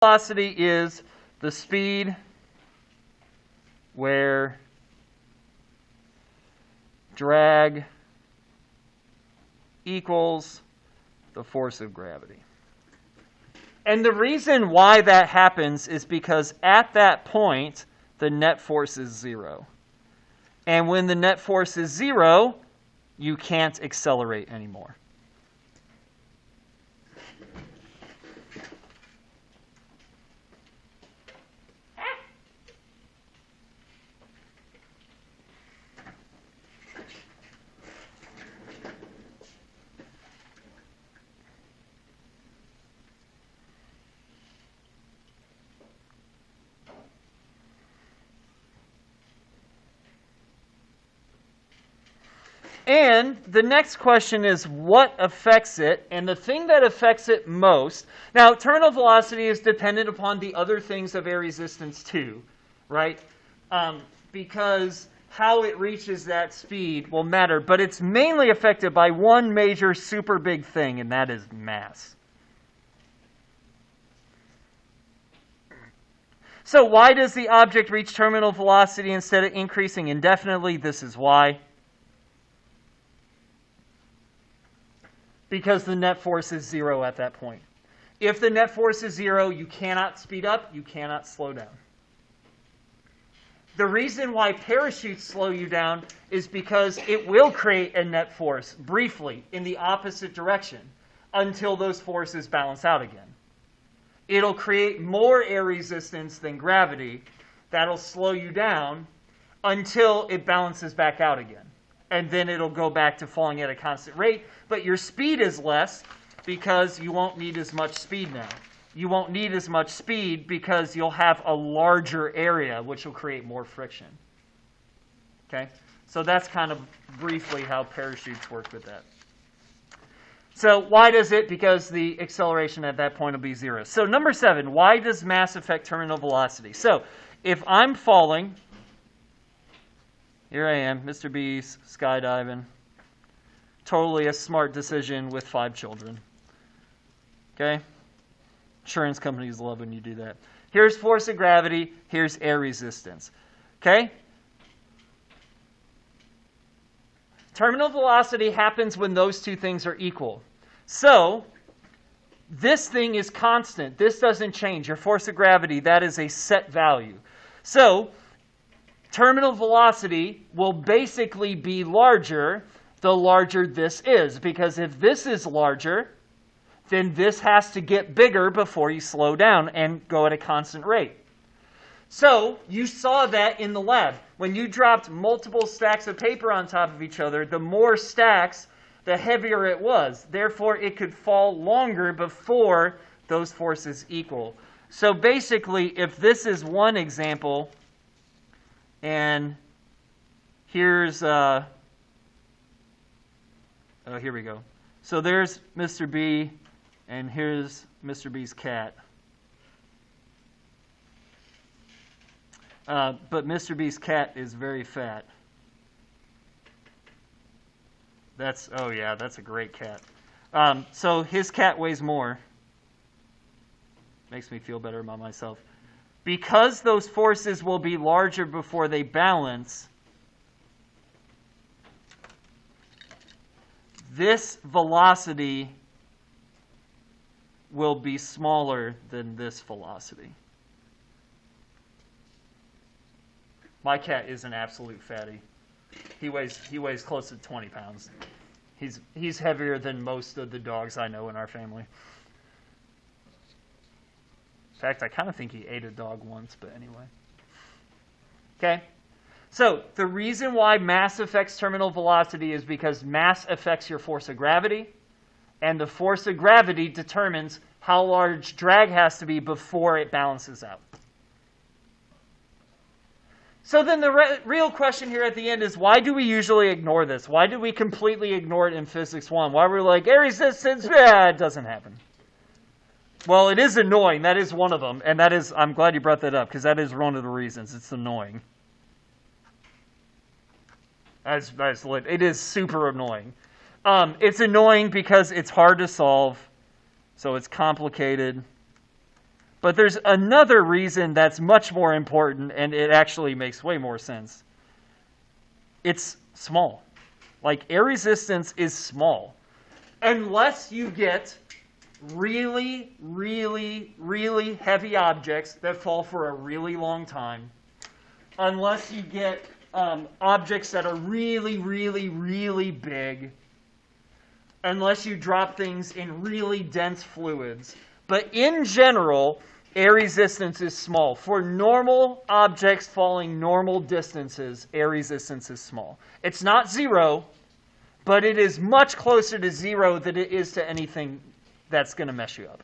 velocity is the speed where drag equals the force of gravity. And the reason why that happens is because at that point, the net force is 0. And when the net force is 0, you can't accelerate anymore. And the next question is, what affects it? And the thing that affects it most, now terminal velocity is dependent upon the other things of air resistance too, right? Because how it reaches that speed will matter, but it's mainly affected by one major super big thing, and that is mass. So why does the object reach terminal velocity instead of increasing indefinitely? This is why. Because the net force is 0 at that point. If the net force is 0, you cannot speed up, you cannot slow down. The reason why parachutes slow you down is because it will create a net force briefly in the opposite direction until those forces balance out again. It'll create more air resistance than gravity that'll slow you down until it balances back out again. And then it'll go back to falling at a constant rate. But your speed is less because you won't need as much speed now. You won't need as much speed because you'll have a larger area, which will create more friction. Okay? So that's kind of briefly how parachutes work with that. So why does it? Because the acceleration at that point will be 0. So number 7, why does mass affect terminal velocity? So if I'm falling, here I am, Mr. B's skydiving. Totally a smart decision with 5 children. Okay? Insurance companies love when you do that. Here's force of gravity. Here's air resistance. Okay? Terminal velocity happens when those two things are equal. So, this thing is constant. This doesn't change. Your force of gravity, that is a set value. So, terminal velocity will basically be larger the larger this is. Because if this is larger, then this has to get bigger before you slow down and go at a constant rate. So you saw that in the lab. When you dropped multiple stacks of paper on top of each other, the more stacks, the heavier it was. Therefore, it could fall longer before those forces equal. So basically, if this is one example, and here's, here we go. So there's Mr. B, and here's Mr. B's cat. But Mr. B's cat is very fat. Oh yeah, that's a great cat. So his cat weighs more. Makes me feel better about myself. Because those forces will be larger before they balance, this velocity will be smaller than this velocity. My cat is an absolute fatty. He weighs close to 20 pounds. He's heavier than most of the dogs I know in our family. In fact, I kind of think he ate a dog once, but anyway. Okay? So, the reason why mass affects terminal velocity is because mass affects your force of gravity, and the force of gravity determines how large drag has to be before it balances out. So then the real question here at the end is, why do we usually ignore this? Why do we completely ignore it in Physics 1? Why we're like, air resistance, it doesn't happen. Well, it is annoying. That is one of them. And that is, I'm glad you brought that up, because that is one of the reasons. It's annoying. It is super annoying. It's annoying because it's hard to solve, so it's complicated. But there's another reason that's much more important, and it actually makes way more sense. It's small. Like, air resistance is small. Unless you get really, really, really heavy objects that fall for a really long time, unless you get objects that are really, really, really big, unless you drop things in really dense fluids. But in general, air resistance is small. For normal objects falling normal distances, air resistance is small. It's not zero, but it is much closer to zero than it is to anything that's going to mess you up.